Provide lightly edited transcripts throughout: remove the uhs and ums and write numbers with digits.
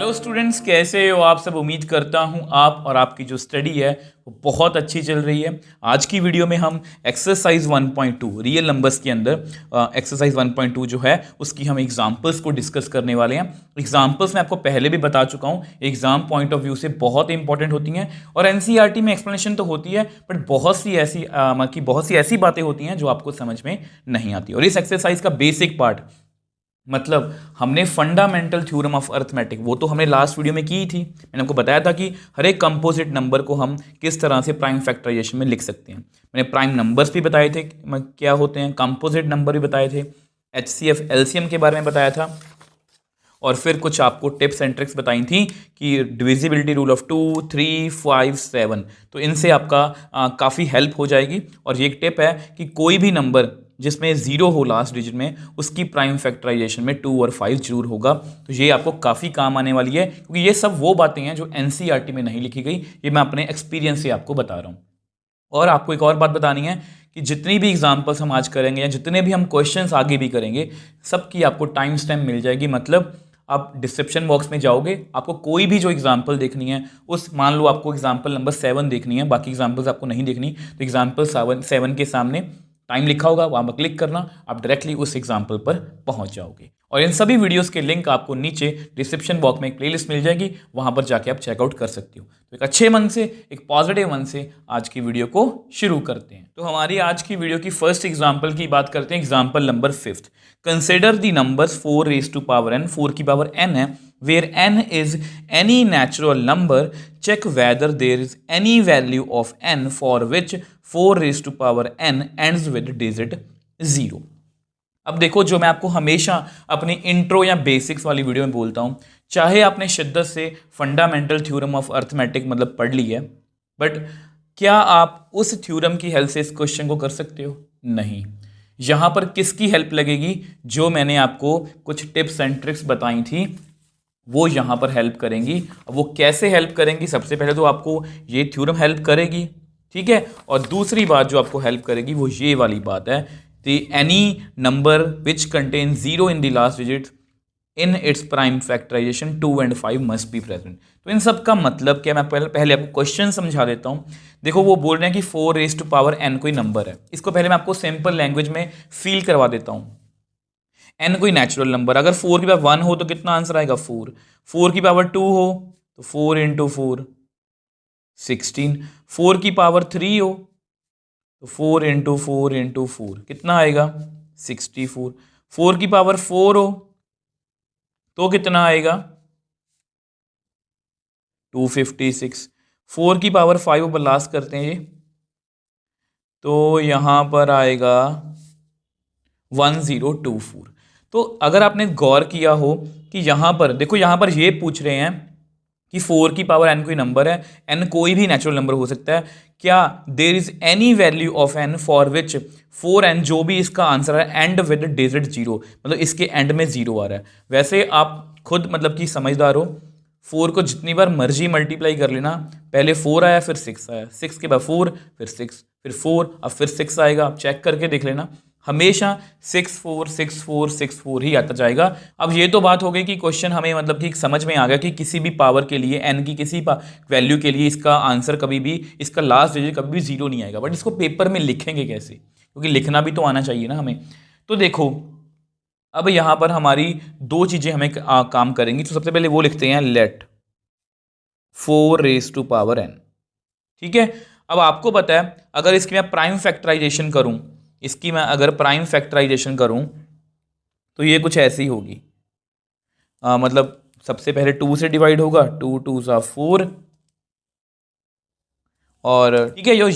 Hello students, कैसे हो आप सब। उम्मीद करता हूं आप और आपकी जो स्टडी है वो बहुत अच्छी चल रही है। आज की वीडियो में हम एक्सरसाइज 1.2 रियल नंबर्स के अंदर एक्सरसाइज 1.2 जो है उसकी हम एग्जांपल्स को डिस्कस करने वाले हैं। एग्जांपल्स मैं आपको पहले भी बता चुका हूं, एग्जाम पॉइंट ऑफ व्यू से बहुत इंपॉर्टेंट होती हैं और एनसीईआरटी में एक्सप्लेनेशन तो होती है, बट बहुत सी ऐसी बातें होती हैं जो आपको समझ में नहीं आती। और इस एक्सरसाइज का बेसिक पार्ट मतलब हमने फंडामेंटल थ्योरम ऑफ अर्थमेटिक वो तो हमने लास्ट वीडियो में की थी। मैंने आपको बताया था कि हर एक कंपोजिट नंबर को हम किस तरह से प्राइम फैक्टराइजेशन में लिख सकते हैं। मैंने प्राइम नंबर्स भी बताए थे क्या होते हैं, कंपोजिट नंबर भी बताए थे, एचसीएफ एलसीएम के बारे में बताया था, और फिर कुछ आपको टिप्स एंड ट्रिक्स बताई थी कि डिविजिबिलिटी रूल ऑफ 2, 3, 5, 7। तो इनसे आपका काफ़ी हेल्प हो जाएगी। और ये एक टिप है कि कोई भी नंबर जिसमें 0 हो लास्ट डिजिट में, उसकी प्राइम फैक्टराइजेशन में 2 और 5 जरूर होगा। तो ये आपको काफ़ी काम आने वाली है, क्योंकि ये सब वो बातें हैं जो एनसीईआरटी में नहीं लिखी गई। ये मैं अपने एक्सपीरियंस से आपको बता रहा हूँ। और आपको एक और बात बतानी है कि जितनी भी एग्जाम्पल्स हम आज करेंगे या जितने भी हम क्वेश्चंस आगे भी करेंगे, सबकी आपको टाइम स्टैम्प मिल जाएगी। मतलब आप डिस्क्रिप्शन बॉक्स में जाओगे, आपको कोई भी जो एग्जाम्पल देखनी है, उस मान लो आपको एग्जाम्पल नंबर 7 देखनी है, बाकी एग्जाम्पल्स आपको नहीं देखनी, तो एग्जाम्पल 7 के सामने टाइम लिखा होगा, वहाँ पर क्लिक करना, आप डायरेक्टली उस एग्जाम्पल पर पहुँच जाओगे। और इन सभी वीडियोस के लिंक आपको नीचे डिस्क्रिप्शन बॉक्स में एक प्लेलिस्ट मिल जाएगी, वहाँ पर जाके आप चेकआउट कर सकते हो। तो एक अच्छे मन से, एक पॉजिटिव मन से आज की वीडियो को शुरू करते हैं। तो हमारी आज की वीडियो की फर्स्ट एग्जाम्पल की बात करते हैं, example number 5। Consider the numbers 4 raise to power n, 4 की पावर n है, where n is any natural number, check whether there is any value of n for which 4 raised to power n ends with digit 0। अब देखो, जो मैं आपको हमेशा अपनी intro या बेसिक्स वाली वीडियो में बोलता हूं, चाहे आपने शिद्दत से फंडामेंटल थ्योरम ऑफ अर्थमेटिक मतलब पढ़ ली है, बट क्या आप उस थ्योरम की हेल्प से इस क्वेश्चन को कर सकते हो? नहीं। यहां पर किसकी हेल्प लगेगी? जो मैंने आपको कुछ टिप्स एंड ट्रिक्स बताई थी वो यहाँ पर हेल्प करेंगी। अब वो कैसे हेल्प करेंगी? सबसे पहले तो आपको ये थ्योरम हेल्प करेगी, ठीक है। और दूसरी बात जो आपको हेल्प करेगी वो ये वाली बात है, the any number which contain 0 in the last digit in its prime factorization 2 and 5 must be present. तो इन सब का मतलब क्या, मैं पहले आपको क्वेश्चन समझा देता हूँ। देखो, वो बोल रहे हैं कि 4 रेज टू पावर n कोई नंबर है। इसको पहले मैं आपको सिंपल लैंग्वेज में फील करवा देता हूँ। n कोई नेचुरल नंबर, अगर 4 की पावर 1 हो तो कितना आंसर आएगा? 4। 4 की पावर 2 हो तो 4 × 4 16। 4 की पावर 3 हो तो 4 × 4 × 4 कितना आएगा? 64। 4 की पावर 4 हो तो कितना आएगा? 256। 4 की पावर 5 ऊपर लास्ट करते हैं ये, तो यहां पर आएगा 1024। तो अगर आपने गौर किया हो कि यहां पर देखो, यहां पर ये पूछ रहे हैं कि 4 की पावर n कोई नंबर है, n कोई भी नेचुरल नंबर हो सकता है, क्या there is any value of n for which 4n, जो भी इसका आंसर है, एंड विद डिजिट 0, मतलब इसके एंड में 0 आ रहा है। वैसे आप खुद मतलब कि समझदार हो, 4 को जितनी बार मर्जी मल्टीप्लाई कर लेना, पहले 4 आया फिर 6 आया, 6 के बाद 4 फिर 6 फिर 4 अब फिर 6 आएगा। आप चेक करके देख लेना, हमेशा 6 4 6 4 6 4 ही आता जाएगा। अब ये तो बात हो गई कि क्वेश्चन हमें मतलब कि समझ में आ गया कि किसी भी पावर के लिए, n की किसी वैल्यू के लिए इसका आंसर कभी भी, इसका लास्ट डिजिट कभी भी 0 नहीं आएगा। बट इसको पेपर में लिखेंगे कैसे? क्योंकि लिखना भी तो आना चाहिए ना हमें। तो देखो, अब यहां पर हमारी दो चीजें हमें काम करेंगी। तो सबसे पहले वो लिखते हैं, let 4 raise to power n, ठीक है। अब आपको पता है, अगर इसकी मैं प्राइम फैक्टराइजेशन करूं, इसकी मैं अगर प्राइम फैक्टराइजेशन करूं तो ये कुछ ऐसी होगी। मतलब सबसे पहले 2 से डिवाइड होगा, 2 2 4, और ठीक है, यो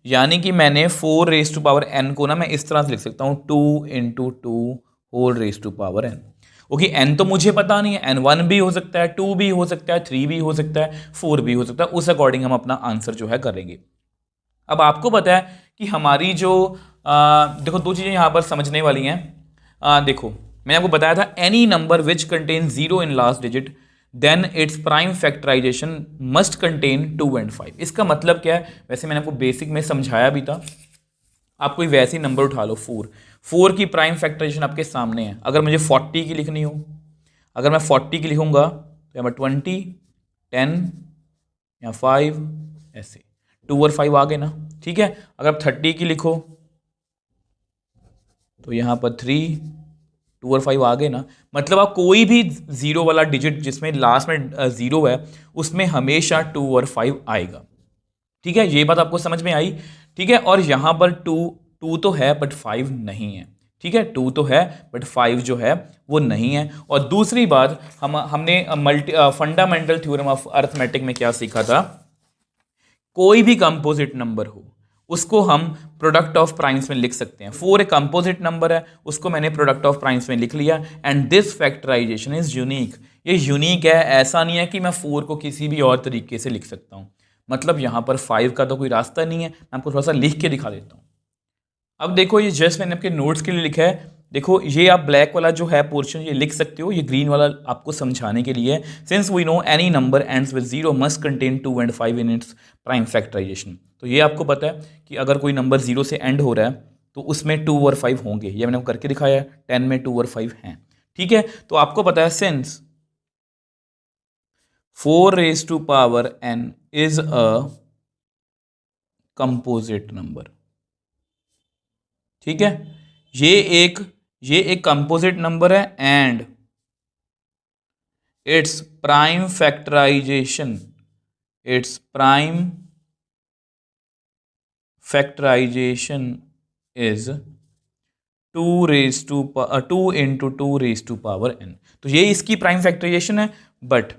यानी कि मैंने 4 रेज टू पावर n को ना मैं इस तरह से लिख सकता हूं, 2 × 2 whole raise to power n। Okay, n तो मुझे पता नहीं है, n 1 भी हो सकता है, 2 भी हो सकता है, 3 भी हो सकता है, 4 भी हो सकता है। उस अकॉर्डिंग हम अपना आंसर जो है करेंगे। अब आपको पता है कि हमारी जो देखो, दो चीज़ें यहाँ पर समझने वाली हैं। देखो, मैंने आपको बताया था, any number which contain 0 in last digit then its prime factorization must contain 2 and 5। इसका मतलब क्या है? वैसे मैंने आपको बेसिक में समझाया भी था। आप कोई वैसे ही नंबर उठा लो, 4 की प्राइम फैक्टराइजेशन आपके सामने है। अगर मुझे 40 की लिखनी हो, अगर मैं 40 की लिखूंगा तो यहाँ पर 20, 10 या 5 ऐसे 2 और 5 आ गए ना, ठीक है। अगर आप 30 की लिखो तो यहाँ पर 3, 2 और 5 आ गए ना, मतलब आप कोई भी जीरो वाला डिजिट जिसमें लास्ट में जीरो है उसमें हमेशा 2 और 5 आएगा, ठीक है। ये बात आपको समझ में आई, ठीक है। और यहाँ पर 2 तो है बट 5 नहीं है, ठीक है। 2 तो है बट 5 जो है वो नहीं है। और दूसरी बात हमने फंडामेंटल थ्योरम ऑफ अरिथमेटिक में क्या सीखा था, कोई भी कंपोजिट नंबर हो उसको हम प्रोडक्ट ऑफ प्राइम्स में लिख सकते हैं। 4 एक कंपोजिट नंबर है, उसको मैंने प्रोडक्ट ऑफ प्राइम्स में लिख लिया, and this factorization is unique. ये यूनिक है, ऐसा नहीं है कि मैं 4 को किसी भी और तरीके से लिख सकता हूं। मतलब यहां पर 5 का तो कोई रास्ता नहीं है। मैं आपको थोड़ा सा लिख के दिखा देता हूं। अब देखो, ये जस्ट मैंने आपके नोट्स के लिए लिखा है। देखो, ये आप ब्लैक वाला जो है पोर्शन ये लिख सकते हो, ये ग्रीन वाला आपको समझाने के लिए। Since we know any number ends with 0 must contain 2 and 5 in its prime factorization. तो ये आपको पता है कि अगर कोई नंबर 0 से एंड हो रहा है तो उसमें 2 और 5 होंगे। ये मैंने करके दिखाया है, 10 में 2 और 5 हैं, ठीक है। तो आपको पता है since 4 raised to power n is a composite number, ठीक है। ये एक कंपोजिट नंबर है and its prime factorization is 2 into 2 raised to power n। तो ये इसकी प्राइम फैक्टराइजेशन है, but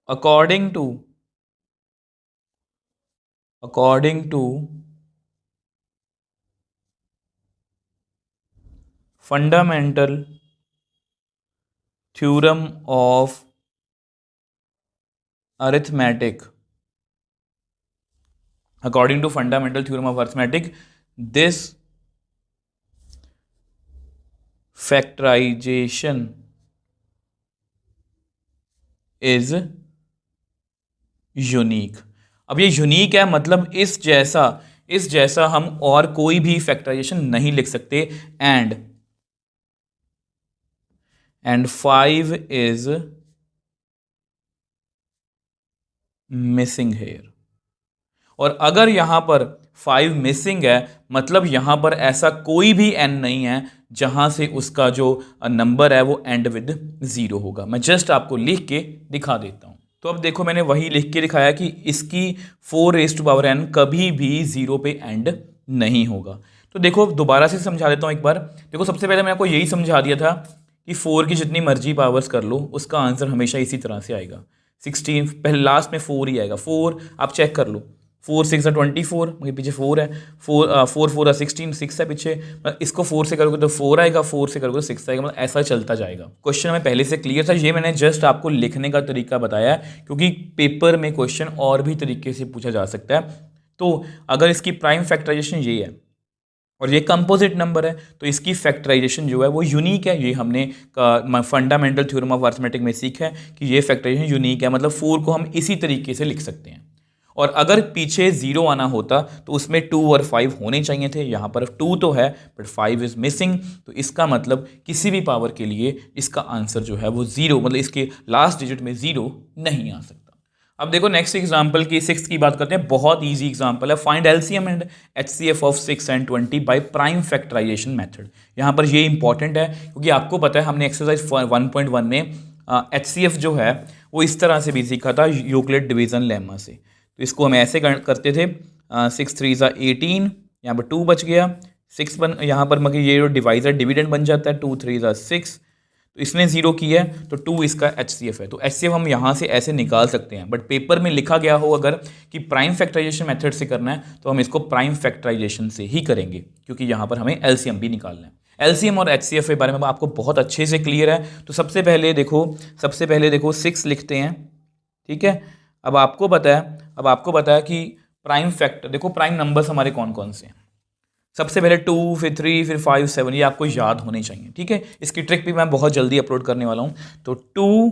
according to fundamental theorem of arithmetic, this factorization is unique. अब ये यूनिक है, मतलब इस जैसा हम और कोई भी फैक्टराइजेशन नहीं लिख सकते। And 5 is missing hair. और अगर यहां पर 5 मिसिंग है, मतलब यहां पर ऐसा कोई भी n नहीं है जहां से उसका जो नंबर है वो एंड विद 0 होगा। मैं जस्ट आपको लिख के दिखा देता हूं। तो अब देखो, मैंने वही लिख के दिखाया कि इसकी 4 raised to power n कभी भी 0 पे एंड नहीं होगा। तो देखो, दोबारा से समझा देता हूं एक बार। देखो, सबसे पहले मैं आपको यही समझा दिया था कि 4 की जितनी मर्जी पावर्स कर लो, उसका आंसर हमेशा इसी तरह से आएगा। 16 पहले लास्ट में 4 ही आएगा। 4 आप चेक कर लो, 4 6 24, मेरे पीछे 4 है, 4 4 16, 6 है पीछे। इसको 4 से करोगे तो 4 आएगा, 4 से करोगे तो 6 आएगा, मतलब ऐसा चलता जाएगा। क्वेश्चन में पहले से क्लियर था, ये मैंने जस्ट आपको लिखने का तरीका बताया, क्योंकि पेपर में क्वेश्चन और भी तरीके से पूछा जा सकता है। तो अगर इसकी प्राइम फैक्टराइजेशन ये है और ये कंपोजिट नंबर है, तो इसकी फैक्टराइजेशन जो है वो यूनिक है। ये हमने फंडामेंटल थ्योरम ऑफ अरिथमेटिक में सीखा है कि ये फैक्टराइजेशन यूनिक है, मतलब 4 को हम इसी तरीके से लिख सकते हैं। और अगर पीछे 0 आना होता तो उसमें 2 और 5 होने चाहिए थे। यहाँ पर 2 तो है बट 5 इज मिसिंग, तो इसका मतलब किसी भी पावर के लिए इसका आंसर जो है वो 0, मतलब इसके लास्ट डिजिट में 0 नहीं आ सकता। अब देखो, नेक्स्ट एग्जांपल की 6 की बात करते हैं। बहुत इजी एग्जांपल है। Find LCM and HCF of 6 and 20 by prime factorization method. यहाँ पर ये इंपॉर्टेंट है क्योंकि आपको पता है हमने एक्सरसाइज 1.1 में एचसीएफ जो है वो इस तरह से भी सीखा था, यूक्लिड डिवीजन लेमा से। तो इसको हम ऐसे करते थे, 6 3 18, यहाँ पर 2 बच गया, 6 बन, यहाँ पर मगर ये जो डिवाइजर डिविडेंड बन जाता है, 2 3 6, तो इसने 0 किया है तो 2 इसका एचसीएफ है। तो एचसीएफ हम यहाँ से ऐसे निकाल सकते हैं, बट पेपर में लिखा गया हो अगर कि प्राइम फैक्टराइजेशन मेथड से करना है तो हम इसको प्राइम फैक्टराइजेशन से ही करेंगे, क्योंकि यहाँ पर हमें एलसीएम भी निकालना है। एलसीएम और एचसीएफ के बारे में आपको बहुत अच्छे से क्लियर है। तो सबसे पहले देखो 6 लिखते हैं, ठीक है। अब आपको पता है कि प्राइम फैक्टर, देखो प्राइम नंबर्स हमारे कौन कौन से हैं। सबसे पहले 2, फिर 3, फिर 5 7, ये आपको याद होने चाहिए, ठीक है। इसकी ट्रिक भी मैं बहुत जल्दी अपलोड करने वाला हूँ। तो 2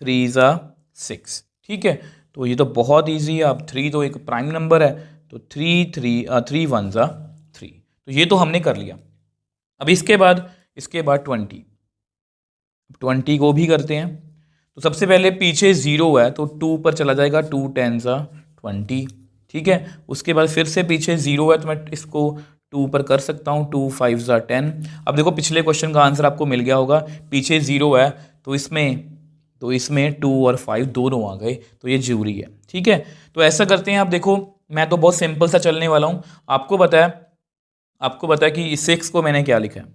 3 6, ठीक है। तो ये तो बहुत ईजी है। अब 3 तो एक प्राइम नंबर है, तो 3 1 3, तो ये तो हमने कर लिया। अब इसके बाद 20, 20 को भी करते हैं। तो सबसे पहले पीछे 0 है तो 2 पर चला जाएगा, 2 10 20, ठीक है। उसके बाद फिर से पीछे 0 है तो मैं इसको 2 पर कर सकता हूँ, 2 5 10। अब देखो पिछले क्वेश्चन का आंसर आपको मिल गया होगा, पीछे 0 है तो इसमें 2 और 5 दोनों आ गए, तो ये जरूरी है, ठीक है। तो ऐसा करते हैं, आप देखो मैं तो बहुत सिंपल सा चलने वाला हूँ। आपको पता है कि 6 को मैंने क्या लिखा है।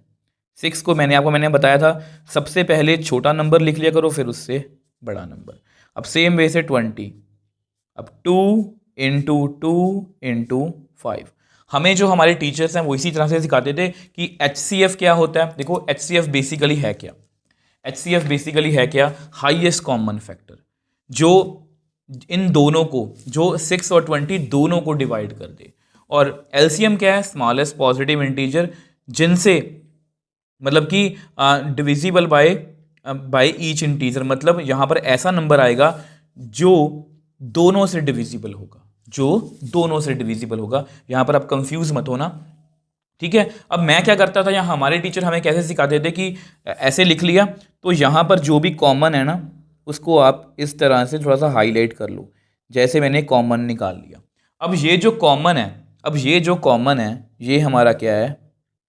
6 को मैंने बताया था सबसे पहले छोटा नंबर लिख लिया करो, फिर उससे बड़ा नंबर। अब सेम वे से 20, अब 2 इंटू 2 इंटू 5। हमें जो हमारे टीचर्स हैं वो इसी तरह से सिखाते थे कि HCF क्या होता है। देखो HCF बेसिकली है क्या, HCF बेसिकली है क्या, हाईएस्ट कॉमन फैक्टर, जो इन दोनों को, जो 6 और 20 दोनों को डिवाइड कर दे। और LCM क्या है, स्मॉलेस्ट पॉजिटिव इंटीजर, जिनसे मतलब कि डिविजिबल बाय ईच इंटीजर, मतलब यहाँ पर ऐसा नंबर आएगा जो दोनों से डिविजिबल होगा, यहाँ पर आप कंफ्यूज मत होना, ठीक है। अब मैं क्या करता था, यहाँ हमारे टीचर हमें कैसे सिखाते थे कि ऐसे लिख लिया तो यहाँ पर जो भी कॉमन है ना उसको आप इस तरह से थोड़ा सा हाईलाइट कर लो, जैसे मैंने कॉमन निकाल लिया। अब ये जो कॉमन है ये हमारा क्या है,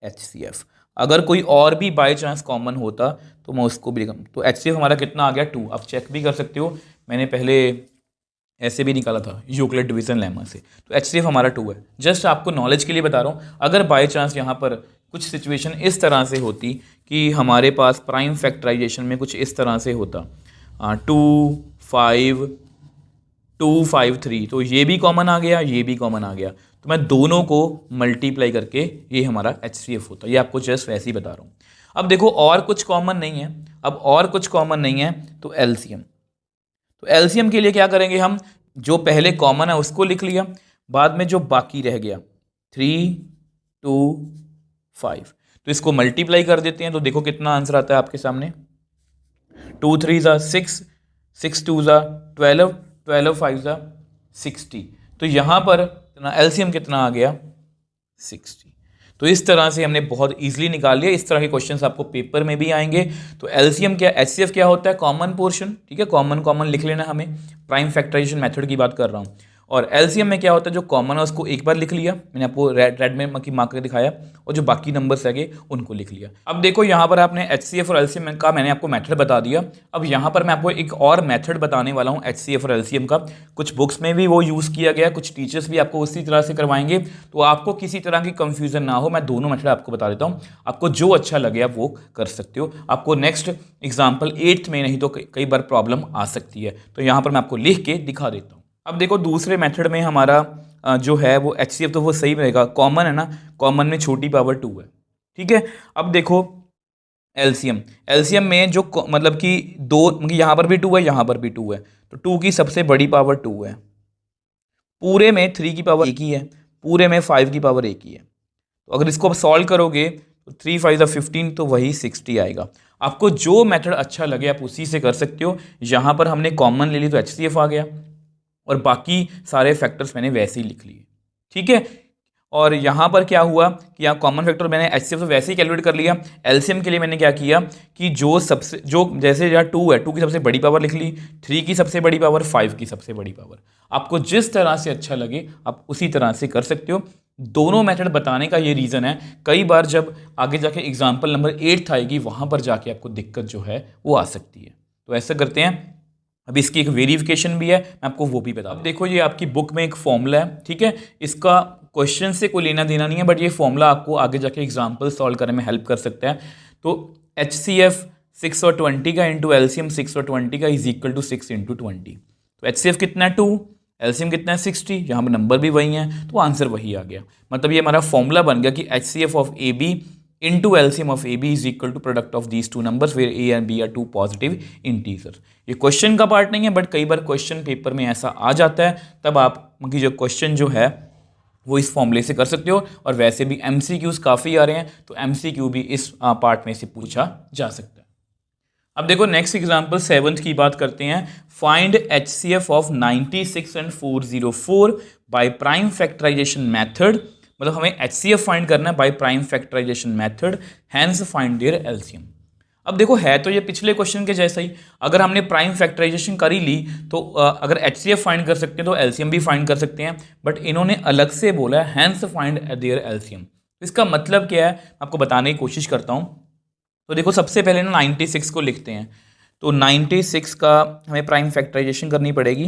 HCF। अगर कोई और भी बाय चांस कॉमन होता तो मैं उसको भी लिखूँ। तो HCF हमारा कितना आ गया, 2। आप चेक भी कर सकते हो, मैंने पहले ऐसे भी निकाला था यूक्लिड डिवीजन लेमा से। तो HCF हमारा 2 है। जस्ट आपको नॉलेज के लिए बता रहा हूँ, अगर बाय चांस यहाँ पर कुछ सिचुएशन इस तरह से होती कि हमारे पास प्राइम फैक्टराइजेशन में कुछ इस तरह से होता 2 5 2 5 3, तो ये भी कॉमन आ गया, ये भी कॉमन आ गया, तो मैं दोनों को मल्टीप्लाई करके ये हमारा HCF होता। ये आपको जस्ट वैसे ही बता रहा हूँ। अब देखो और कुछ कॉमन नहीं है, तो LCM के लिए क्या करेंगे हम, जो पहले कॉमन है उसको लिख लिया, बाद में जो बाकी रह गया 3 2 5, तो इसको मल्टीप्लाई कर देते हैं। तो देखो कितना आंसर आता है आपके सामने, 2 3 6, 6 2 12, 12 5 60। तो यहाँ पर LCM कितना आ गया, 60। तो इस तरह से हमने बहुत इजीली निकाल लिया। इस तरह के क्वेश्चंस आपको पेपर में भी आएंगे। तो LCM क्या, HCF क्या होता है, कॉमन पोर्शन, ठीक है, कॉमन लिख लेना हमें, प्राइम फैक्टराइजेशन मेथड की बात कर रहा हूँ। और LCM में क्या होता है, जो कॉमन है उसको एक बार लिख लिया, मैंने आपको रेड में की मार्कर दिखाया, और जो बाकी नंबर्स है उनको लिख लिया। अब देखो यहाँ पर आपने HCF और LCM का मैंने आपको मेथड बता दिया। अब यहाँ पर मैं आपको एक और मेथड बताने वाला हूँ HCF और LCM का। कुछ बुक्स में भी वो यूज़ किया गया, कुछ टीचर्स भी आपको उसी तरह से करवाएंगे, तो आपको किसी तरह की कंफ्यूजन ना हो, मैं दोनों मेथड आपको बता देता हूँ। आपको जो अच्छा लगे आप वो कर सकते हो। आपको नेक्स्ट एग्जाम्पल 8th में नहीं तो कई बार प्रॉब्लम आ सकती है, तो यहाँ पर मैं आपको लिख के दिखा देता हूँ। अब देखो दूसरे मेथड में हमारा जो है वो HCF तो वो सही रहेगा, कॉमन है ना, कॉमन में छोटी पावर 2 है, ठीक है। अब देखो LCM में जो मतलब कि दो, यहाँ पर भी 2 है, यहाँ पर भी 2 है, तो 2 की सबसे बड़ी पावर 2 है, पूरे में 3 की पावर 1 ही है, पूरे में 5 की पावर 1 ही है। तो अगर इसको आप सॉल्व करोगे तो 3 5 15, तो वही 60 आएगा। आपको जो मेथड अच्छा लगे आप उसी से कर सकते हो। यहाँ पर हमने कॉमन ले ली तो HCF आ गया, और बाकी सारे फैक्टर्स मैंने वैसे ही लिख लिए, ठीक है। और यहाँ पर क्या हुआ कि यहाँ कॉमन फैक्टर मैंने HCF से वैसे ही कैलकुलेट कर लिया। LCM के लिए मैंने क्या किया कि जो जैसे यहाँ 2 है, 2 की सबसे बड़ी पावर लिख ली, 3 की सबसे बड़ी पावर, 5 की सबसे बड़ी पावर। आपको जिस तरह से अच्छा लगे आप उसी तरह से कर सकते हो। दोनों मेथड बताने का ये रीज़न है, कई बार जब आगे जाके एग्जाम्पल नंबर 8th आएगी वहाँ पर जाके आपको दिक्कत जो है वो आ सकती है। तो ऐसा करते हैं, अब इसकी एक वेरिफिकेशन भी है, मैं आपको वो भी बता दूं। देखो ये आपकी बुक में एक फॉर्मूला है, ठीक है, इसका क्वेश्चन से कोई लेना देना नहीं है, बट ये फॉर्मूला आपको आगे जाके एग्जाम्पल सॉल्व करने में हेल्प कर सकता है। तो HCF 6 और 20 का इंटू LCM 6 और 20 का इज इक्वल टू 6 इंटू 20। तो HCF कितना है 2, LCM कितना है 60, यहाँ पर नंबर भी वही है, तो आंसर वही आ गया। मतलब ये हमारा फॉर्मूला बन गया कि HCF of AB into LCM of AB is equal to product of these two numbers where A and B are two positive integers। ये क्वेश्चन का पार्ट नहीं है, बट कई बार क्वेश्चन पेपर में ऐसा आ जाता है, तब आप की जो क्वेश्चन जो है वो इस फॉर्मूले से कर सकते हो। और वैसे भी MCQs काफ़ी आ रहे हैं, तो MCQ भी इस पार्ट में से पूछा जा सकता है। अब देखो नेक्स्ट एग्जाम्पल 7th की बात करते हैं। Find HCF of 96 and 404 by prime factorization method. मतलब हमें HCF फाइंड करना है by prime factorization method, hence find their LCM। अब देखो है तो ये पिछले क्वेश्चन के जैसा ही, अगर हमने प्राइम फैक्टराइजेशन कर ही ली तो अगर एचसीएफ फाइंड कर सकते हैं तो एलसीएम भी फाइंड कर सकते हैं, बट इन्होंने अलग से बोला है हैंस फाइंड देयर एलसीएम। इसका मतलब क्या है आपको बताने की कोशिश करता हूँ। तो देखो सबसे पहले ना 96 को लिखते हैं, तो 96 का हमें प्राइम फैक्टराइजेशन करनी पड़ेगी।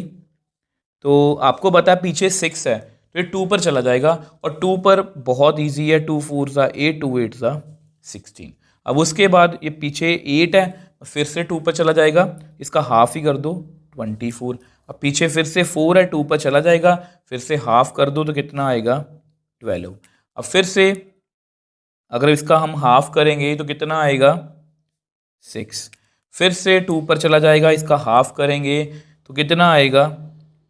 तो आपको पता है पीछे 6 है तो ये 2 पर चला जाएगा, और 2 पर बहुत ईजी है, 2 4 ज़ा 8 2 8 ज़ा 16। अब उसके बाद ये पीछे 8 है, फिर से 2 पर चला जाएगा, इसका हाफ ही कर दो 24। अब पीछे फिर से 4 है, 2 पर चला जाएगा, फिर से हाफ कर दो तो कितना आएगा 12। अब फिर से अगर इसका हम हाफ करेंगे तो कितना आएगा 6, फिर से 2 पर चला जाएगा, इसका हाफ करेंगे तो कितना आएगा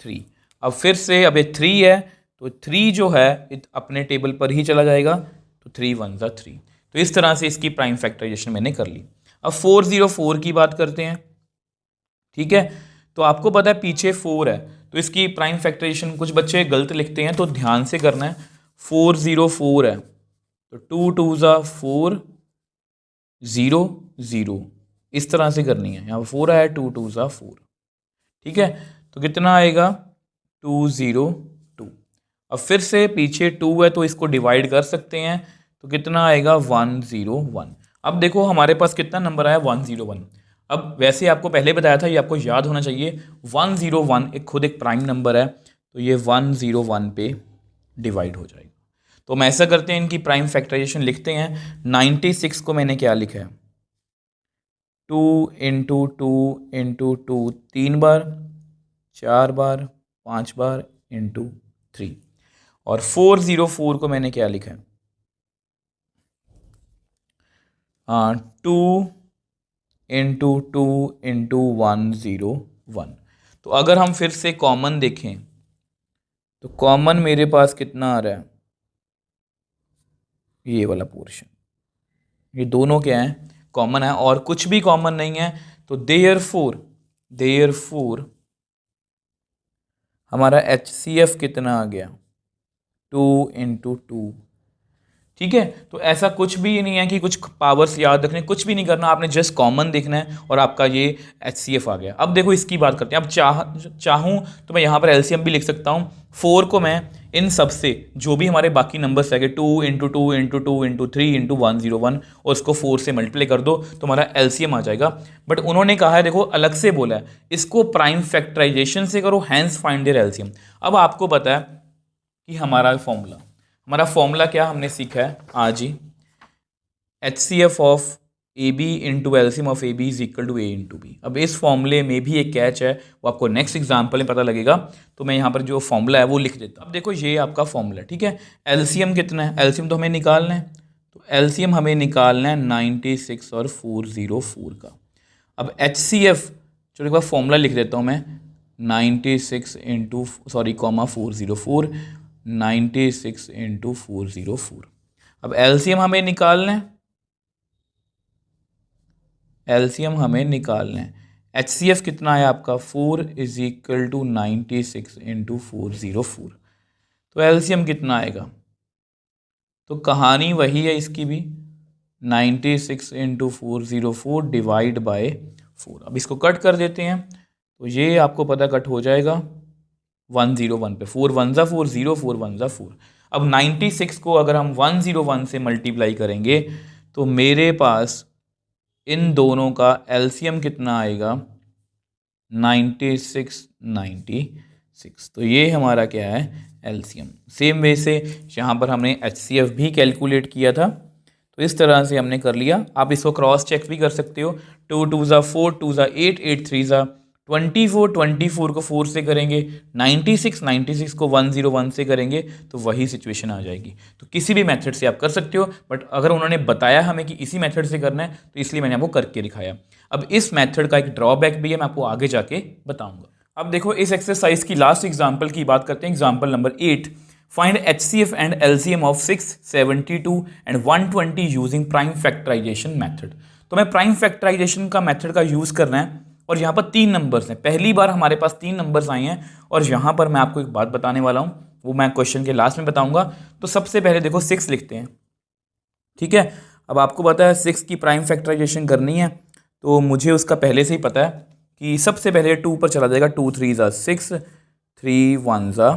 3। अब फिर से अब ये 3 है तो 3 जो है अपने टेबल पर ही चला जाएगा, तो 3 1 ज़ा 3। तो इस तरह से इसकी प्राइम फैक्टराइजेशन मैंने कर ली। अब 404 की बात करते हैं, ठीक है। तो आपको पता है पीछे 4 है तो इसकी प्राइम फैक्टराइजेशन कुछ बच्चे गलत लिखते हैं, तो ध्यान से करना है। 404 है तो 2 2 ज़ा 4 0 0, इस तरह से करनी है। यहाँ 4 आया 2 2 ज़ा 4, ठीक है। तो कितना आएगा 202। अब फिर से पीछे 2 है तो इसको डिवाइड कर सकते हैं, तो कितना आएगा 101। अब देखो हमारे पास कितना नंबर आया 101। अब वैसे आपको पहले बताया था, ये आपको याद होना चाहिए, 101 एक खुद एक प्राइम नंबर है, तो ये 101 पे डिवाइड हो जाएगा। तो हम ऐसा करते हैं, इनकी प्राइम फैक्टराइजेशन लिखते हैं। 96 को मैंने क्या लिखा है 2 इंटू 2 इंटू 2 3 बार, 4 बार, 5 बार इंटू 3। और 404 को मैंने क्या लिखा है 2 इंटू 2 इंटू 101। तो अगर हम फिर से कॉमन देखें तो कॉमन मेरे पास कितना आ रहा है, ये वाला पोर्शन, ये दोनों क्या है कॉमन है, और कुछ भी कॉमन नहीं है। तो देयरफॉर हमारा HCF कितना आ गया 2 इंटू 2, ठीक है। तो ऐसा कुछ भी नहीं है कि कुछ पावर्स याद रखने, कुछ भी नहीं करना, आपने जस्ट कॉमन देखना है और आपका ये HCF आ गया। अब देखो इसकी बात करते हैं। अब चाहूँ तो मैं यहाँ पर LCM भी लिख सकता हूँ। 4 को मैं इन सब से जो भी हमारे बाकी नंबर्स है 2 इंटू 2 इंटू 2 इंटू 3 इंटू 101 और उसको 4 से मल्टीप्लाई कर दो तो हमारा LCM आ जाएगा। बट उन्होंने कहा है, देखो अलग से बोला है, इसको प्राइम फैक्टराइजेशन से करो, हैंस फाइंड देयर LCM। अब आपको पता है कि हमारा फॉर्मूला क्या हमने सीखा है आज ही, HCF of AB into LCM of AB is equal to A into B। अब इस फॉर्मूले में भी एक कैच है, वो आपको नेक्स्ट एग्जाम्पल में पता लगेगा, तो मैं यहाँ पर जो फॉर्मूला है वो लिख देता हूँ। अब देखो ये आपका फॉर्मूला, ठीक है। LCM कितना है, LCM तो हमें निकालना है, तो LCM हमें निकालना है 96 और 404 का। अब HCF चलो एक बार फॉर्मूला लिख देता हूँ मैं, 96 इंटू 404, 96 इंटू 404। अब LCM हमें निकालना है, HCF कितना है आपका 4 इज इक्वल टू 96 इंटू 404। तो LCM कितना आएगा, तो कहानी वही है इसकी भी, 96 इंटू 404 डिवाइड बाय 4। अब इसको कट कर देते हैं तो ये आपको पता कट हो जाएगा 101 पे, 4 1 ज़ा 4 0 4 1 ज़ा 4। अब 96 को अगर हम 101 से मल्टीप्लाई करेंगे तो मेरे पास इन दोनों का LCM कितना आएगा 96 96। तो ये हमारा क्या है LCM। सेम वे से यहाँ पर हमने HCF भी कैलकुलेट किया था, तो इस तरह से हमने कर लिया। आप इसको क्रॉस चेक भी कर सकते हो, 2 2 ज़ा 4 2 ज़ा 8 8 3 ज़ा 24 24 को 4 से करेंगे, 96 को 101 से करेंगे तो वही सिचुएशन आ जाएगी। तो किसी भी मेथड से आप कर सकते हो, बट अगर उन्होंने बताया हमें कि इसी मेथड से करना है तो इसलिए मैंने आपको करके दिखाया। अब इस मेथड का एक ड्रॉबैक भी है, मैं आपको आगे जाके बताऊंगा। अब देखो इस एक्सरसाइज की लास्ट एग्जाम्पल की बात करते हैं, example number 8। Find HCF and LCM of 6 72 and 120 using prime factorization method. तो मैं प्राइम फैक्टराइजेशन का मेथड का यूज़ करना है, और यहाँ पर 3 नंबर्स हैं, पहली बार हमारे पास 3 नंबर्स आए हैं। और यहाँ पर मैं आपको एक बात बताने वाला हूँ, वो मैं क्वेश्चन के लास्ट में बताऊँगा। तो सबसे पहले देखो 6 लिखते हैं, ठीक है। अब आपको पता है 6 की प्राइम फैक्टराइजेशन करनी है, तो मुझे उसका पहले से ही पता है कि सबसे पहले 2 पर चला जाएगा, 2 3 ज़ा 6, 3 1 ज़ा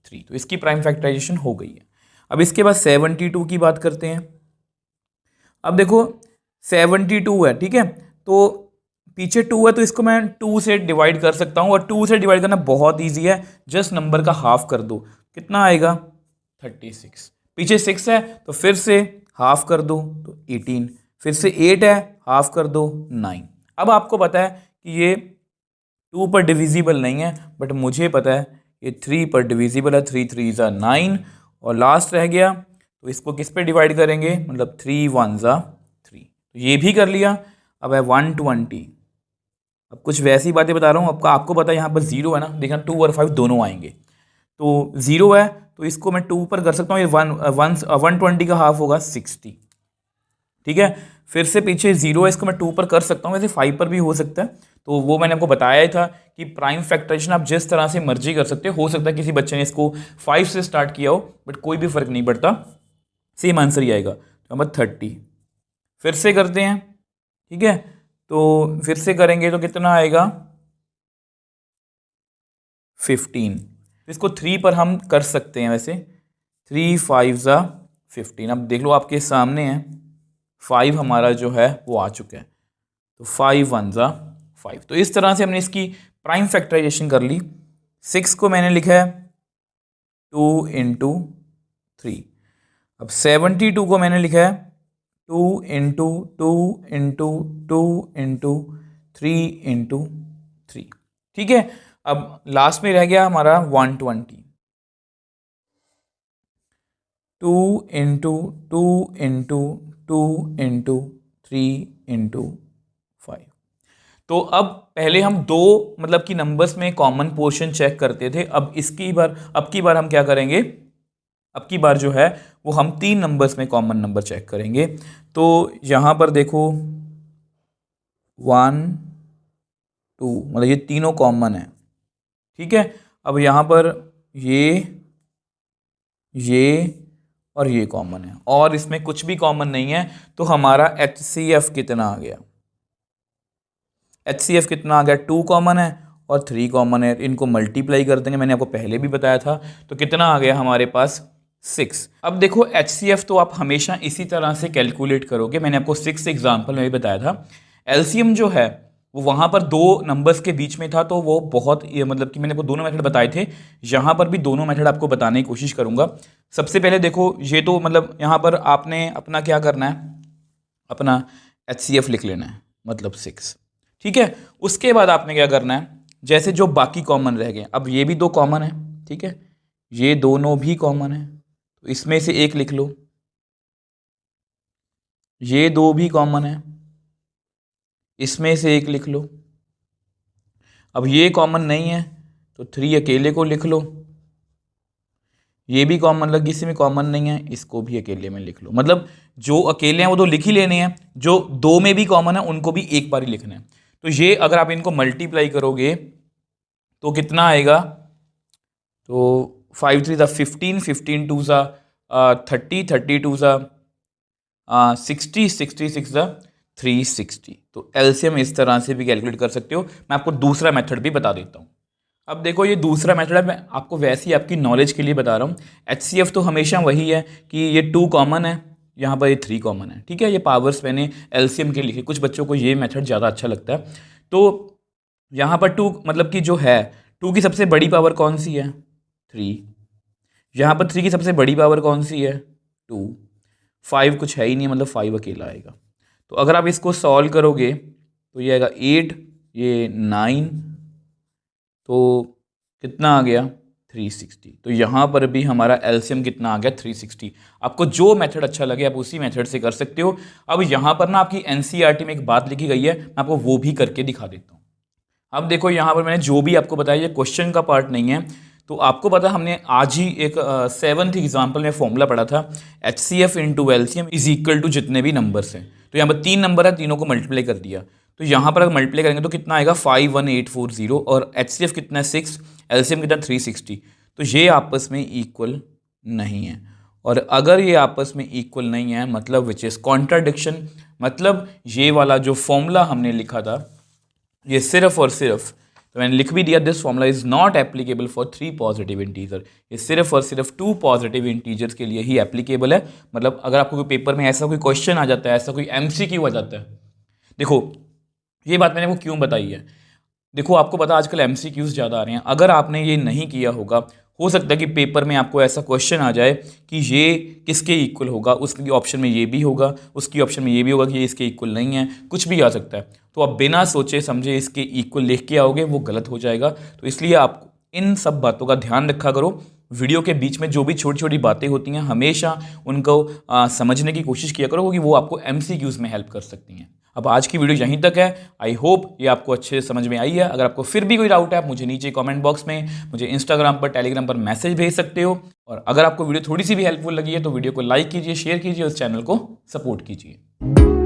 3, तो इसकी प्राइम फैक्टराइजेशन हो गई है। अब इसके बाद 72 की बात करते हैं। अब देखो 72 है, ठीक है, तो पीछे 2 है तो इसको मैं 2 से डिवाइड कर सकता हूँ, और 2 से डिवाइड करना बहुत ईजी है, जस्ट नंबर का हाफ कर दो, कितना आएगा 36। पीछे 6 है तो फिर से हाफ कर दो तो 18, फिर से 8 है हाफ कर दो 9। अब आपको पता है कि ये 2 पर डिविजिबल नहीं है, बट मुझे पता है ये 3 पर डिविजिबल है, 3 3 ज़ा 9, और लास्ट रह गया तो इसको किस पे डिवाइड करेंगे, मतलब 3 1 ज़ा 3, तो ये भी कर लिया। अब है 120। अब कुछ वैसी बातें बता रहा हूँ, आपको पता है यहाँ पर 0 है ना, देखना 2 और 5 दोनों आएंगे, तो 0 है तो इसको मैं 2 पर कर सकता हूँ, ये 120 का हाफ होगा 60, ठीक है। फिर से पीछे 0 है, इसको मैं 2 पर कर सकता हूँ, वैसे 5 पर भी हो सकता है, तो वो मैंने आपको बताया ही था कि प्राइम फैक्टराइजेशन आप जिस तरह से मर्जी कर सकते हो सकता है किसी बच्चे ने इसको 5 से स्टार्ट किया हो, बट कोई भी फर्क नहीं पड़ता, सेम आंसर ही आएगा। तो नंबर 30 फिर से करते हैं, ठीक है, तो फिर से करेंगे तो कितना आएगा 15। इसको 3 पर हम कर सकते हैं, वैसे 3 5 ज़ा 15। अब देख लो आपके सामने है, 5 हमारा जो है वो आ चुका है, तो 5 1 ज़ा 5। तो इस तरह से हमने इसकी प्राइम फैक्टराइजेशन कर ली। 6 को मैंने लिखा है 2 इंटू 3। अब 72 को मैंने लिखा है 2 इंटू 2 इंटू 2 इंटू 3 इंटू 3, ठीक है। अब लास्ट में रह गया हमारा 120, 2 इंटू 2 इंटू 2 इंटू 3 इंटू 5। तो अब पहले हम दो मतलब कि नंबर्स में कॉमन पोर्शन चेक करते थे, अब की बार हम क्या करेंगे, अब की बार जो है वो हम 3 नंबर्स में कॉमन नंबर चेक करेंगे। तो यहाँ पर देखो 1 2 मतलब ये तीनों कॉमन है, ठीक है। अब यहाँ पर ये और ये कॉमन है, और इसमें कुछ भी कॉमन नहीं है, तो हमारा HCF कितना आ गया, HCF कितना आ गया, 2 कॉमन है और 3 कॉमन है, इनको मल्टीप्लाई कर देंगे, मैंने आपको पहले भी बताया था, तो कितना आ गया हमारे पास 6। अब देखो HCF तो आप हमेशा इसी तरह से कैलकुलेट करोगे, मैंने आपको 6 एग्जाम्पल में भी बताया था। LCM जो है वो वहाँ पर 2 नंबर्स के बीच में था, तो वो बहुत मतलब कि मैंने आपको दोनों मेथड बताए थे, यहाँ पर भी दोनों मेथड आपको बताने की कोशिश करूँगा। सबसे पहले देखो ये तो मतलब यहाँ पर आपने अपना क्या करना है, अपना HCF लिख लेना है, मतलब 6, ठीक है। उसके बाद आपने क्या करना है, जैसे जो बाकी कॉमन रह गए, अब ये भी 2 कॉमन है, ठीक है, ये दोनों भी कॉमन है, तो इसमें से एक लिख लो, ये 2 भी कॉमन है, इसमें से एक लिख लो। अब ये कॉमन नहीं है तो 3 अकेले को लिख लो, ये भी कॉमन लगी, इसी में कॉमन नहीं है, इसको भी अकेले में लिख लो। मतलब जो अकेले हैं वो तो लिख ही लेने हैं, जो 2 में भी कॉमन है उनको भी एक बार ही लिखना है। तो ये अगर आप इनको मल्टीप्लाई करोगे तो कितना आएगा, तो 5 3 ज़ा 15, 15 2 ज़ा 30, 30 2 ज़ा 60, 66 ज़ा 360। तो एलसीएम इस तरह से भी कैलकुलेट कर सकते हो। मैं आपको दूसरा मेथड भी बता देता हूँ। अब देखो ये दूसरा मेथड है, मैं आपको वैसे ही आपकी नॉलेज के लिए बता रहा हूँ। HCF तो हमेशा वही है कि ये 2 कॉमन है, यहाँ पर ये 3 कॉमन है, ठीक है। ये पावर्स मैंने एलसीएम के लिखे, कुछ बच्चों को ये मेथड ज़्यादा अच्छा लगता है। तो यहाँ पर 2 मतलब कि जो है 2 की सबसे बड़ी पावर कौन सी है, 3। यहाँ पर 3 की सबसे बड़ी पावर कौन सी है, 2। 5 कुछ है ही नहीं, मतलब 5 अकेला आएगा। तो अगर आप इसको सॉल्व करोगे तो ये आएगा 8, ये 9, तो कितना आ गया 360। तो यहाँ पर भी हमारा एलसीएम कितना आ गया 360। आपको जो मेथड अच्छा लगे आप उसी मेथड से कर सकते हो। अब यहाँ पर ना आपकी एनसीईआरटी में एक बात लिखी गई है, मैं आपको वो भी करके दिखा देता हूँ। अब देखो यहाँ पर मैंने जो भी आपको बताया ये क्वेश्चन का पार्ट नहीं है, तो आपको पता हमने आज ही एक 7th एग्जाम्पल में फॉर्मूला पढ़ा था, HCF into LCM is equal to जितने भी नंबर्स हैं। तो यहाँ पर 3 नंबर है, तीनों को मल्टीप्लाई कर दिया, तो यहाँ पर अगर मल्टीप्लाई करेंगे तो कितना आएगा 51840, और HCF कितना है 6, एलसीएम कितना 360। तो ये आपस में इक्वल नहीं है, और अगर ये आपस में इक्वल नहीं है मतलब विच इज़ कॉन्ट्राडिक्शन, मतलब ये वाला जो फॉर्मूला हमने लिखा था ये सिर्फ और सिर्फ, तो मैंने लिख भी दिया, this formula is not applicable for 3 positive integer, ये सिर्फ और सिर्फ 2 पॉजिटिव इंटीजर्स के लिए ही एप्लीकेबल है। मतलब अगर आपको कोई पेपर में ऐसा कोई क्वेश्चन आ जाता है, ऐसा कोई एमसीक्यू आ जाता है, देखो ये बात मैंने वो क्यों बताई है, देखो आपको पता आजकल एमसीक्यूज ज़्यादा आ रहे हैं, अगर आपने ये नहीं किया होगा हो सकता है कि पेपर में आपको ऐसा क्वेश्चन आ जाए कि ये किसके इक्वल होगा, उसकी ऑप्शन में ये भी होगा, उसकी ऑप्शन में ये भी होगा कि ये इसके इक्वल नहीं है, कुछ भी आ सकता है। तो आप बिना सोचे समझे इसके इक्वल लिख के आओगे, वो गलत हो जाएगा। तो इसलिए आप इन सब बातों का ध्यान रखा करो। वीडियो के बीच में जो भी छोटी छोटी बातें होती हैं हमेशा उनको समझने की कोशिश किया करो, क्योंकि वो आपको एमसीक्यूज में हेल्प कर सकती हैं। अब आज की वीडियो यहीं तक है। आई होप ये आपको अच्छे से समझ में आई है। अगर आपको फिर भी कोई डाउट है आप मुझे नीचे कमेंट बॉक्स में, मुझे इंस्टाग्राम पर, टेलीग्राम पर मैसेज भेज सकते हो। और अगर आपको वीडियो थोड़ी सी भी हेल्पफुल लगी है तो वीडियो को लाइक कीजिए, शेयर कीजिए, उस चैनल को सपोर्ट कीजिए।